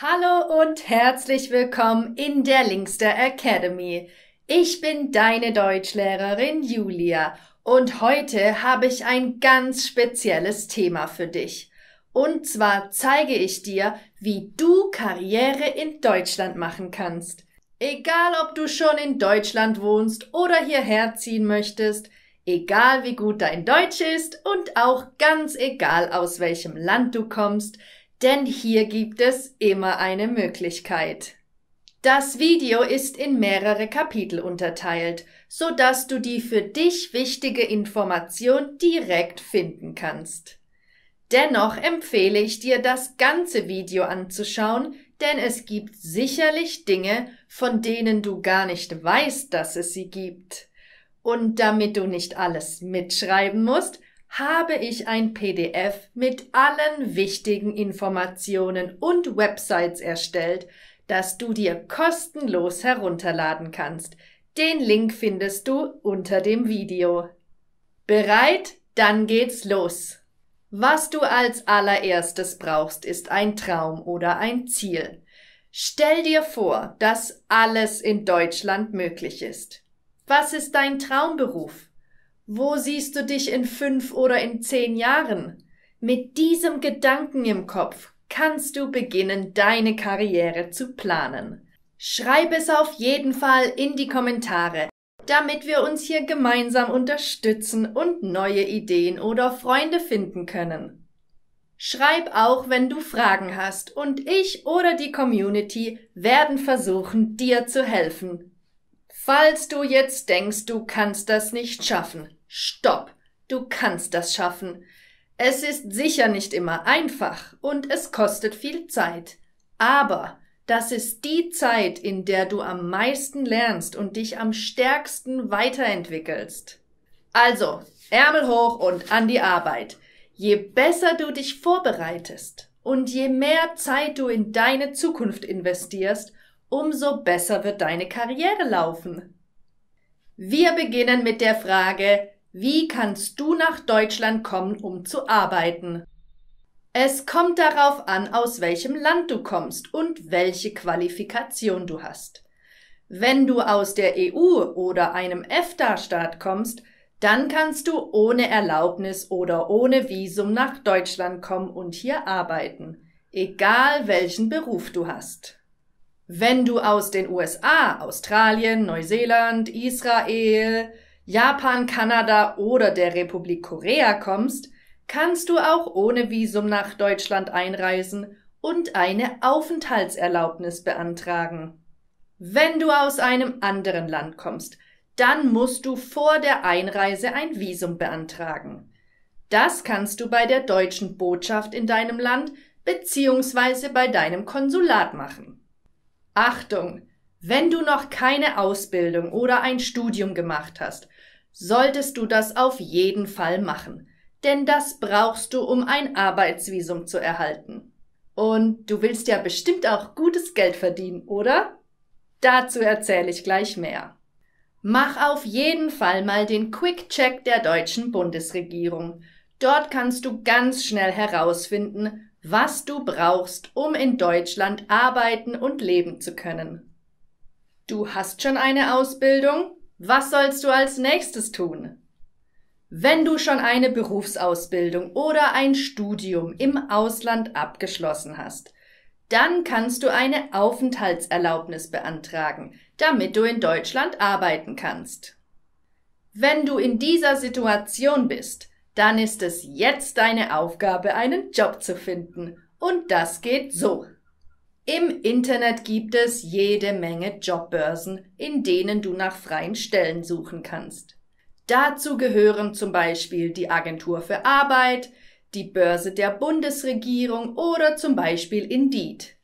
Hallo und herzlich willkommen in der Linkster Academy. Ich bin deine Deutschlehrerin Julia und heute habe ich ein ganz spezielles Thema für dich. Und zwar zeige ich dir, wie du Karriere in Deutschland machen kannst. Egal, ob du schon in Deutschland wohnst oder hierher ziehen möchtest, egal wie gut dein Deutsch ist und auch ganz egal, aus welchem Land du kommst, denn hier gibt es immer eine Möglichkeit. Das Video ist in mehrere Kapitel unterteilt, so dass du die für dich wichtige Information direkt finden kannst. Dennoch empfehle ich dir, das ganze Video anzuschauen, denn es gibt sicherlich Dinge, von denen du gar nicht weißt, dass es sie gibt. Und damit du nicht alles mitschreiben musst, habe ich ein PDF mit allen wichtigen Informationen und Websites erstellt, das du dir kostenlos herunterladen kannst. Den Link findest du unter dem Video. Bereit? Dann geht's los. Was du als allererstes brauchst, ist ein Traum oder ein Ziel. Stell dir vor, dass alles in Deutschland möglich ist. Was ist dein Traumberuf? Wo siehst du dich in 5 oder in 10 Jahren? Mit diesem Gedanken im Kopf kannst du beginnen, deine Karriere zu planen. Schreib es auf jeden Fall in die Kommentare, damit wir uns hier gemeinsam unterstützen und neue Ideen oder Freunde finden können. Schreib auch, wenn du Fragen hast, und ich oder die Community werden versuchen, dir zu helfen. Falls du jetzt denkst, du kannst das nicht schaffen, stopp! Du kannst das schaffen. Es ist sicher nicht immer einfach und es kostet viel Zeit. Aber das ist die Zeit, in der du am meisten lernst und dich am stärksten weiterentwickelst. Also, Ärmel hoch und an die Arbeit. Je besser du dich vorbereitest und je mehr Zeit du in deine Zukunft investierst, umso besser wird deine Karriere laufen. Wir beginnen mit der Frage, wie kannst du nach Deutschland kommen, um zu arbeiten? Es kommt darauf an, aus welchem Land du kommst und welche Qualifikation du hast. Wenn du aus der EU oder einem EFTA-Staat kommst, dann kannst du ohne Erlaubnis oder ohne Visum nach Deutschland kommen und hier arbeiten, egal welchen Beruf du hast. Wenn du aus den USA, Australien, Neuseeland, Israel, Japan, Kanada oder der Republik Korea kommst, kannst du auch ohne Visum nach Deutschland einreisen und eine Aufenthaltserlaubnis beantragen. Wenn du aus einem anderen Land kommst, dann musst du vor der Einreise ein Visum beantragen. Das kannst du bei der deutschen Botschaft in deinem Land bzw. bei deinem Konsulat machen. Achtung! Wenn du noch keine Ausbildung oder ein Studium gemacht hast, solltest du das auf jeden Fall machen, denn das brauchst du, um ein Arbeitsvisum zu erhalten. Und du willst ja bestimmt auch gutes Geld verdienen, oder? Dazu erzähle ich gleich mehr. Mach auf jeden Fall mal den Quick-Check der deutschen Bundesregierung. Dort kannst du ganz schnell herausfinden, was du brauchst, um in Deutschland arbeiten und leben zu können. Du hast schon eine Ausbildung? Was sollst du als nächstes tun? Wenn du schon eine Berufsausbildung oder ein Studium im Ausland abgeschlossen hast, dann kannst du eine Aufenthaltserlaubnis beantragen, damit du in Deutschland arbeiten kannst. Wenn du in dieser Situation bist, dann ist es jetzt deine Aufgabe, einen Job zu finden. Und das geht so. Im Internet gibt es jede Menge Jobbörsen, in denen du nach freien Stellen suchen kannst. Dazu gehören zum Beispiel die Agentur für Arbeit, die Börse der Bundesregierung oder zum Beispiel Indeed.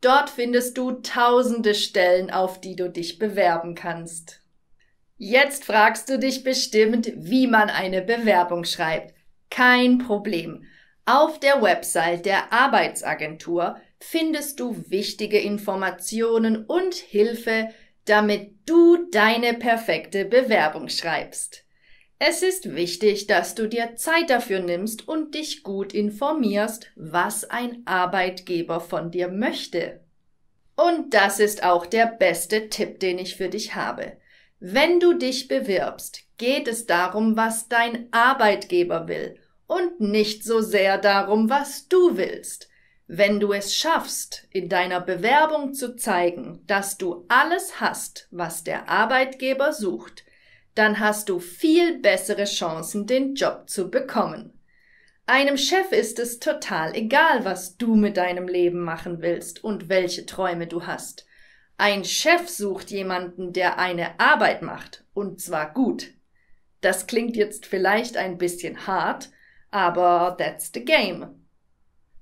Dort findest du tausende Stellen, auf die du dich bewerben kannst. Jetzt fragst du dich bestimmt, wie man eine Bewerbung schreibt. Kein Problem. Auf der Website der Arbeitsagentur findest du wichtige Informationen und Hilfe, damit du deine perfekte Bewerbung schreibst. Es ist wichtig, dass du dir Zeit dafür nimmst und dich gut informierst, was ein Arbeitgeber von dir möchte. Und das ist auch der beste Tipp, den ich für dich habe. Wenn du dich bewirbst, geht es darum, was dein Arbeitgeber will und nicht so sehr darum, was du willst. Wenn du es schaffst, in deiner Bewerbung zu zeigen, dass du alles hast, was der Arbeitgeber sucht, dann hast du viel bessere Chancen, den Job zu bekommen. Einem Chef ist es total egal, was du mit deinem Leben machen willst und welche Träume du hast. Ein Chef sucht jemanden, der eine Arbeit macht, und zwar gut. Das klingt jetzt vielleicht ein bisschen hart, aber that's the game.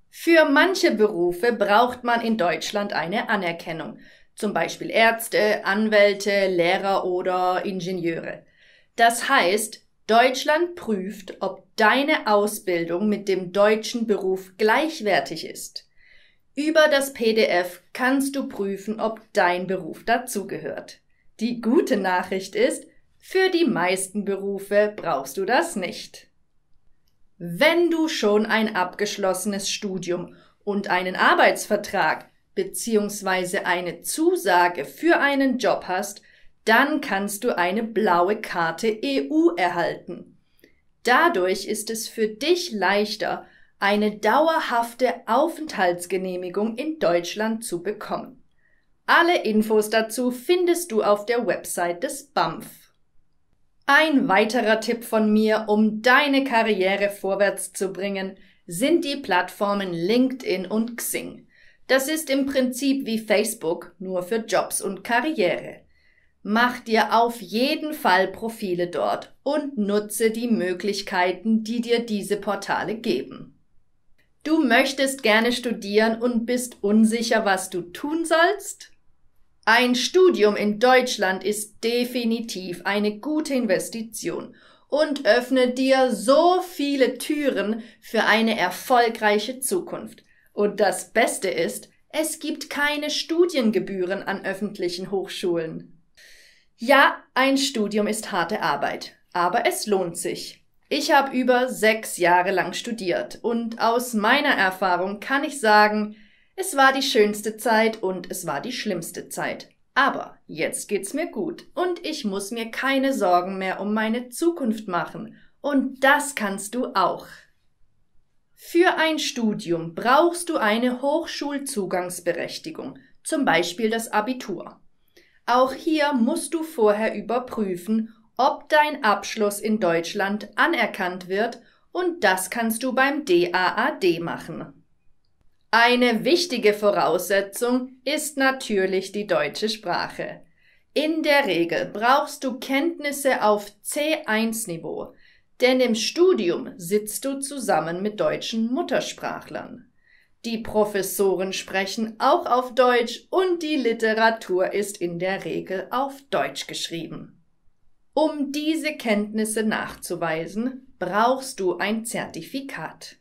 Für manche Berufe braucht man in Deutschland eine Anerkennung, zum Beispiel Ärzte, Anwälte, Lehrer oder Ingenieure. Das heißt, Deutschland prüft, ob deine Ausbildung mit dem deutschen Beruf gleichwertig ist. Über das PDF kannst du prüfen, ob dein Beruf dazugehört. Die gute Nachricht ist, für die meisten Berufe brauchst du das nicht. Wenn du schon ein abgeschlossenes Studium und einen Arbeitsvertrag bzw. eine Zusage für einen Job hast, dann kannst du eine blaue Karte EU erhalten. Dadurch ist es für dich leichter, eine dauerhafte Aufenthaltsgenehmigung in Deutschland zu bekommen. Alle Infos dazu findest du auf der Website des BAMF. Ein weiterer Tipp von mir, um deine Karriere vorwärts zu bringen, sind die Plattformen LinkedIn und Xing. Das ist im Prinzip wie Facebook, nur für Jobs und Karriere. Mach dir auf jeden Fall Profile dort und nutze die Möglichkeiten, die dir diese Portale geben. Du möchtest gerne studieren und bist unsicher, was du tun sollst? Ein Studium in Deutschland ist definitiv eine gute Investition und öffnet dir so viele Türen für eine erfolgreiche Zukunft. Und das Beste ist, es gibt keine Studiengebühren an öffentlichen Hochschulen. Ja, ein Studium ist harte Arbeit, aber es lohnt sich. Ich habe über 6 Jahre lang studiert und aus meiner Erfahrung kann ich sagen, es war die schönste Zeit und es war die schlimmste Zeit. Aber jetzt geht's mir gut und ich muss mir keine Sorgen mehr um meine Zukunft machen. Und das kannst du auch. Für ein Studium brauchst du eine Hochschulzugangsberechtigung, zum Beispiel das Abitur. Auch hier musst du vorher überprüfen, ob dein Abschluss in Deutschland anerkannt wird, und das kannst du beim DAAD machen. Eine wichtige Voraussetzung ist natürlich die deutsche Sprache. In der Regel brauchst du Kenntnisse auf C1-Niveau, denn im Studium sitzt du zusammen mit deutschen Muttersprachlern. Die Professoren sprechen auch auf Deutsch und die Literatur ist in der Regel auf Deutsch geschrieben. Um diese Kenntnisse nachzuweisen, brauchst du ein Zertifikat.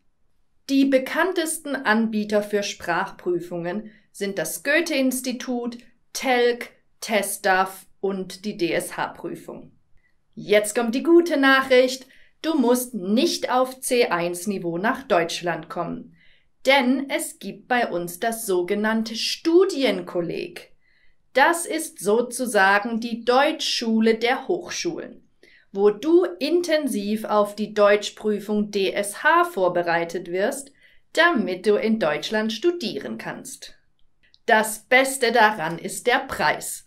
Die bekanntesten Anbieter für Sprachprüfungen sind das Goethe-Institut, TELC, TestDaF und die DSH-Prüfung. Jetzt kommt die gute Nachricht, du musst nicht auf C1-Niveau nach Deutschland kommen, denn es gibt bei uns das sogenannte Studienkolleg. Das ist sozusagen die Deutschschule der Hochschulen, wo du intensiv auf die Deutschprüfung DSH vorbereitet wirst, damit du in Deutschland studieren kannst. Das Beste daran ist der Preis,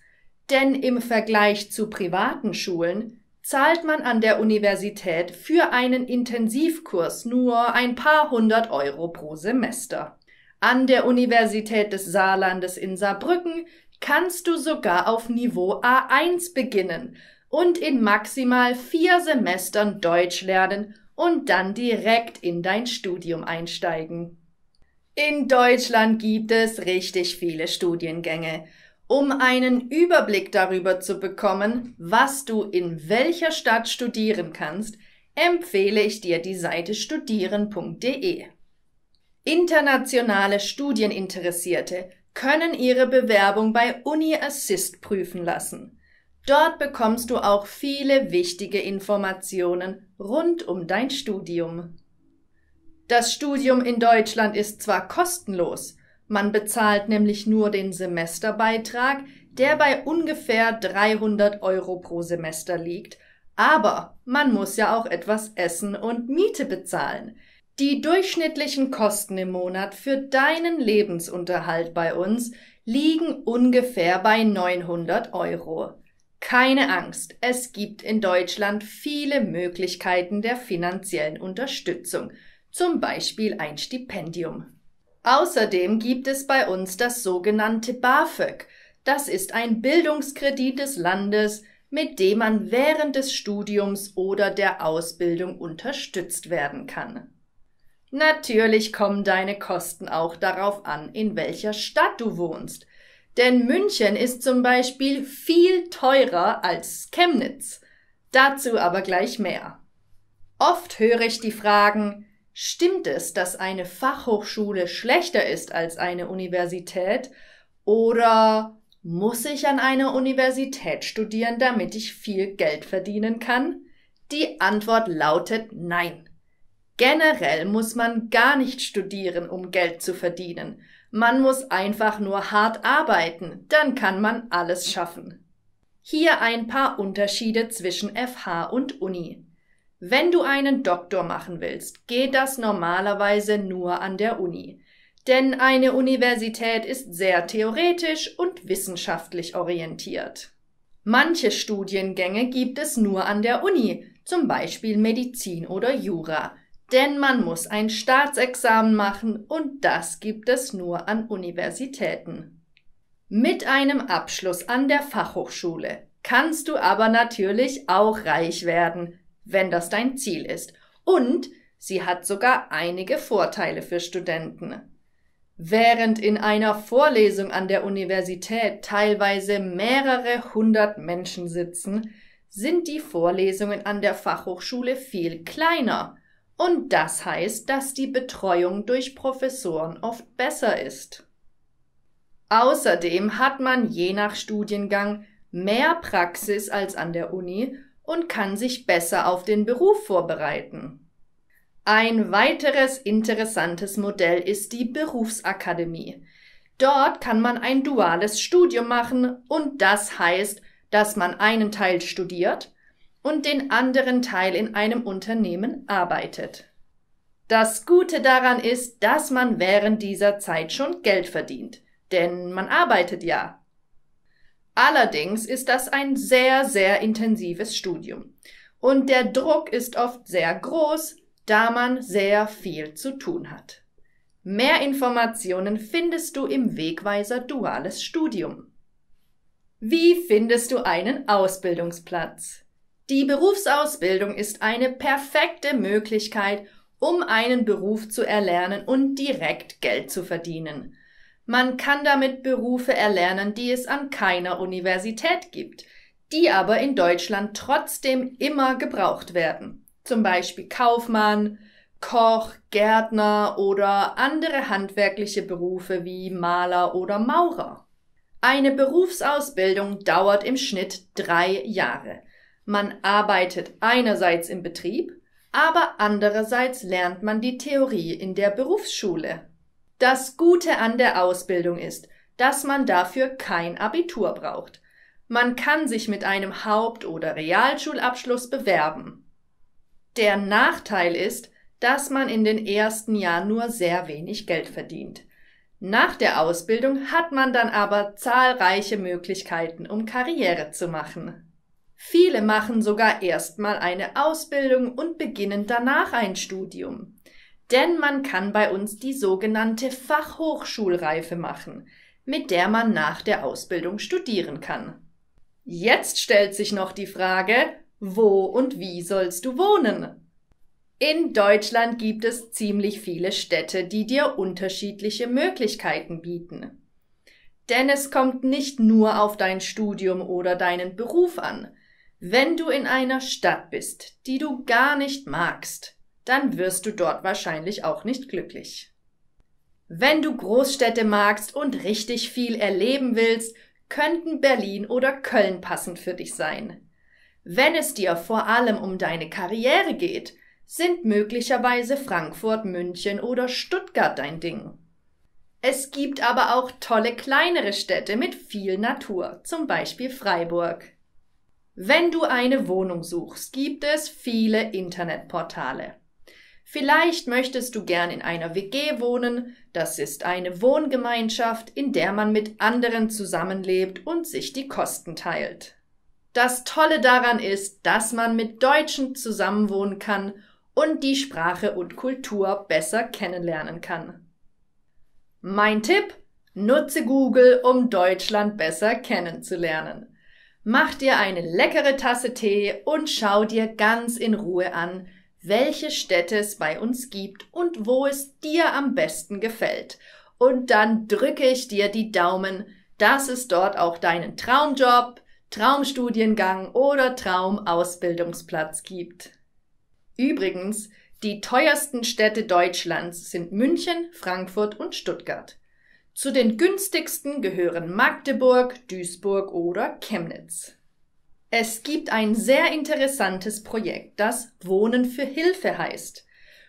denn im Vergleich zu privaten Schulen zahlt man an der Universität für einen Intensivkurs nur ein paar 100 Euro pro Semester. An der Universität des Saarlandes in Saarbrücken kannst du sogar auf Niveau A1 beginnen und in maximal 4 Semestern Deutsch lernen und dann direkt in dein Studium einsteigen. In Deutschland gibt es richtig viele Studiengänge. Um einen Überblick darüber zu bekommen, was du in welcher Stadt studieren kannst, empfehle ich dir die Seite studieren.de. Internationale Studieninteressierte können ihre Bewerbung bei UniAssist prüfen lassen. Dort bekommst du auch viele wichtige Informationen rund um dein Studium. Das Studium in Deutschland ist zwar kostenlos, man bezahlt nämlich nur den Semesterbeitrag, der bei ungefähr 300 € pro Semester liegt, aber man muss ja auch etwas essen und Miete bezahlen. Die durchschnittlichen Kosten im Monat für deinen Lebensunterhalt bei uns liegen ungefähr bei 900 €. Keine Angst, es gibt in Deutschland viele Möglichkeiten der finanziellen Unterstützung, zum Beispiel ein Stipendium. Außerdem gibt es bei uns das sogenannte BAföG. Das ist ein Bildungskredit des Landes, mit dem man während des Studiums oder der Ausbildung unterstützt werden kann. Natürlich kommen deine Kosten auch darauf an, in welcher Stadt du wohnst. Denn München ist zum Beispiel viel teurer als Chemnitz. Dazu aber gleich mehr. Oft höre ich die Fragen: Stimmt es, dass eine Fachhochschule schlechter ist als eine Universität? Oder muss ich an einer Universität studieren, damit ich viel Geld verdienen kann? Die Antwort lautet nein. Generell muss man gar nicht studieren, um Geld zu verdienen. Man muss einfach nur hart arbeiten, dann kann man alles schaffen. Hier ein paar Unterschiede zwischen FH und Uni. Wenn du einen Doktor machen willst, geht das normalerweise nur an der Uni. Denn eine Universität ist sehr theoretisch und wissenschaftlich orientiert. Manche Studiengänge gibt es nur an der Uni, zum Beispiel Medizin oder Jura. Denn man muss ein Staatsexamen machen und das gibt es nur an Universitäten. Mit einem Abschluss an der Fachhochschule kannst du aber natürlich auch reich werden, wenn das dein Ziel ist. Und sie hat sogar einige Vorteile für Studenten. Während in einer Vorlesung an der Universität teilweise mehrere hundert Menschen sitzen, sind die Vorlesungen an der Fachhochschule viel kleiner. Und das heißt, dass die Betreuung durch Professoren oft besser ist. Außerdem hat man je nach Studiengang mehr Praxis als an der Uni und kann sich besser auf den Beruf vorbereiten. Ein weiteres interessantes Modell ist die Berufsakademie. Dort kann man ein duales Studium machen und das heißt, dass man einen Teil studiert und den anderen Teil in einem Unternehmen arbeitet. Das Gute daran ist, dass man während dieser Zeit schon Geld verdient, denn man arbeitet ja. Allerdings ist das ein sehr, sehr intensives Studium und der Druck ist oft sehr groß, da man sehr viel zu tun hat. Mehr Informationen findest du im Wegweiser Duales Studium. Wie findest du einen Ausbildungsplatz? Die Berufsausbildung ist eine perfekte Möglichkeit, um einen Beruf zu erlernen und direkt Geld zu verdienen. Man kann damit Berufe erlernen, die es an keiner Universität gibt, die aber in Deutschland trotzdem immer gebraucht werden. Zum Beispiel Kaufmann, Koch, Gärtner oder andere handwerkliche Berufe wie Maler oder Maurer. Eine Berufsausbildung dauert im Schnitt 3 Jahre. Man arbeitet einerseits im Betrieb, aber andererseits lernt man die Theorie in der Berufsschule. Das Gute an der Ausbildung ist, dass man dafür kein Abitur braucht. Man kann sich mit einem Haupt- oder Realschulabschluss bewerben. Der Nachteil ist, dass man in den ersten Jahren nur sehr wenig Geld verdient. Nach der Ausbildung hat man dann aber zahlreiche Möglichkeiten, um Karriere zu machen. Viele machen sogar erstmal eine Ausbildung und beginnen danach ein Studium. Denn man kann bei uns die sogenannte Fachhochschulreife machen, mit der man nach der Ausbildung studieren kann. Jetzt stellt sich noch die Frage, wo und wie sollst du wohnen? In Deutschland gibt es ziemlich viele Städte, die dir unterschiedliche Möglichkeiten bieten. Denn es kommt nicht nur auf dein Studium oder deinen Beruf an. Wenn du in einer Stadt bist, die du gar nicht magst, dann wirst du dort wahrscheinlich auch nicht glücklich. Wenn du Großstädte magst und richtig viel erleben willst, könnten Berlin oder Köln passend für dich sein. Wenn es dir vor allem um deine Karriere geht, sind möglicherweise Frankfurt, München oder Stuttgart dein Ding. Es gibt aber auch tolle kleinere Städte mit viel Natur, zum Beispiel Freiburg. Wenn du eine Wohnung suchst, gibt es viele Internetportale. Vielleicht möchtest du gern in einer WG wohnen, das ist eine Wohngemeinschaft, in der man mit anderen zusammenlebt und sich die Kosten teilt. Das Tolle daran ist, dass man mit Deutschen zusammenwohnen kann und die Sprache und Kultur besser kennenlernen kann. Mein Tipp: Nutze Google, um Deutschland besser kennenzulernen. Mach dir eine leckere Tasse Tee und schau dir ganz in Ruhe an, welche Städte es bei uns gibt und wo es dir am besten gefällt. Und dann drücke ich dir die Daumen, dass es dort auch deinen Traumjob, Traumstudiengang oder Traumausbildungsplatz gibt. Übrigens, die teuersten Städte Deutschlands sind München, Frankfurt und Stuttgart. Zu den günstigsten gehören Magdeburg, Duisburg oder Chemnitz. Es gibt ein sehr interessantes Projekt, das Wohnen für Hilfe heißt.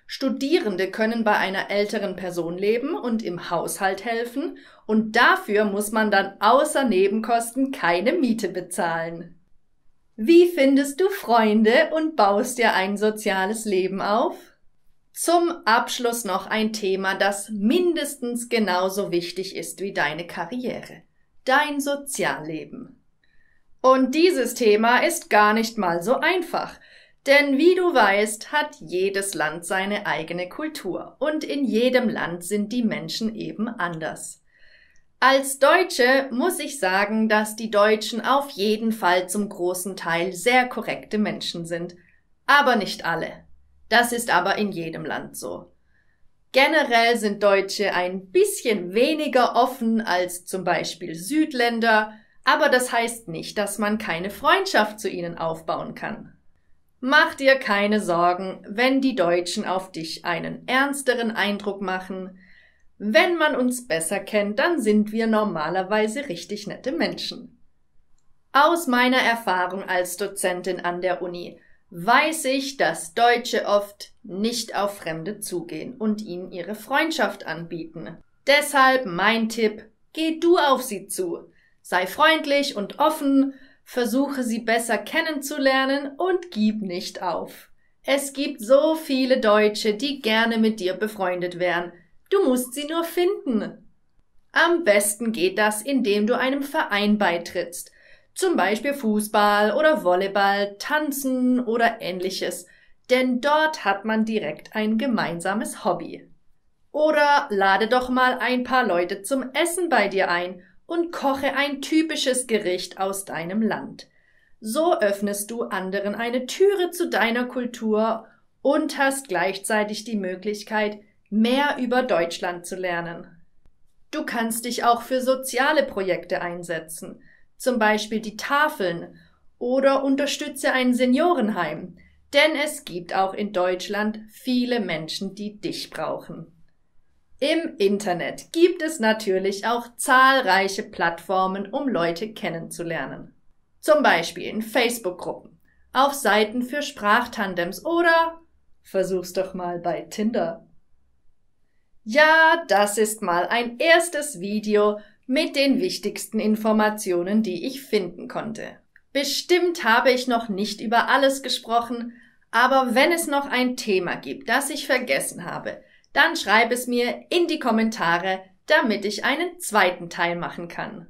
Studierende können bei einer älteren Person leben und im Haushalt helfen, und dafür muss man dann außer Nebenkosten keine Miete bezahlen. Wie findest du Freunde und baust dir ein soziales Leben auf? Zum Abschluss noch ein Thema, das mindestens genauso wichtig ist wie deine Karriere: dein Sozialleben. Und dieses Thema ist gar nicht mal so einfach, denn wie du weißt, hat jedes Land seine eigene Kultur und in jedem Land sind die Menschen eben anders. Als Deutsche muss ich sagen, dass die Deutschen auf jeden Fall zum großen Teil sehr korrekte Menschen sind, aber nicht alle. Das ist aber in jedem Land so. Generell sind Deutsche ein bisschen weniger offen als zum Beispiel Südländer, aber das heißt nicht, dass man keine Freundschaft zu ihnen aufbauen kann. Mach dir keine Sorgen, wenn die Deutschen auf dich einen ernsteren Eindruck machen. Wenn man uns besser kennt, dann sind wir normalerweise richtig nette Menschen. Aus meiner Erfahrung als Dozentin an der Uni weiß ich, dass Deutsche oft nicht auf Fremde zugehen und ihnen ihre Freundschaft anbieten. Deshalb mein Tipp: Geh du auf sie zu. Sei freundlich und offen, versuche sie besser kennenzulernen und gib nicht auf. Es gibt so viele Deutsche, die gerne mit dir befreundet wären. Du musst sie nur finden. Am besten geht das, indem du einem Verein beitrittst. Zum Beispiel Fußball oder Volleyball, Tanzen oder ähnliches. Denn dort hat man direkt ein gemeinsames Hobby. Oder lade doch mal ein paar Leute zum Essen bei dir ein und koche ein typisches Gericht aus deinem Land. So öffnest du anderen eine Türe zu deiner Kultur und hast gleichzeitig die Möglichkeit, mehr über Deutschland zu lernen. Du kannst dich auch für soziale Projekte einsetzen, zum Beispiel die Tafeln, oder unterstütze ein Seniorenheim, denn es gibt auch in Deutschland viele Menschen, die dich brauchen. Im Internet gibt es natürlich auch zahlreiche Plattformen, um Leute kennenzulernen. Zum Beispiel in Facebook-Gruppen, auf Seiten für Sprachtandems oder versuch's doch mal bei Tinder. Ja, das ist mal ein erstes Video mit den wichtigsten Informationen, die ich finden konnte. Bestimmt habe ich noch nicht über alles gesprochen, aber wenn es noch ein Thema gibt, das ich vergessen habe, dann schreib es mir in die Kommentare, damit ich einen zweiten Teil machen kann.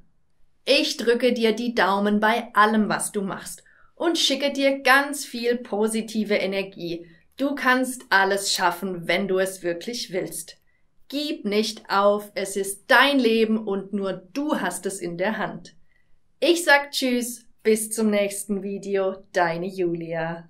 Ich drücke dir die Daumen bei allem, was du machst und schicke dir ganz viel positive Energie. Du kannst alles schaffen, wenn du es wirklich willst. Gib nicht auf, es ist dein Leben und nur du hast es in der Hand. Ich sag Tschüss, bis zum nächsten Video, deine Julia.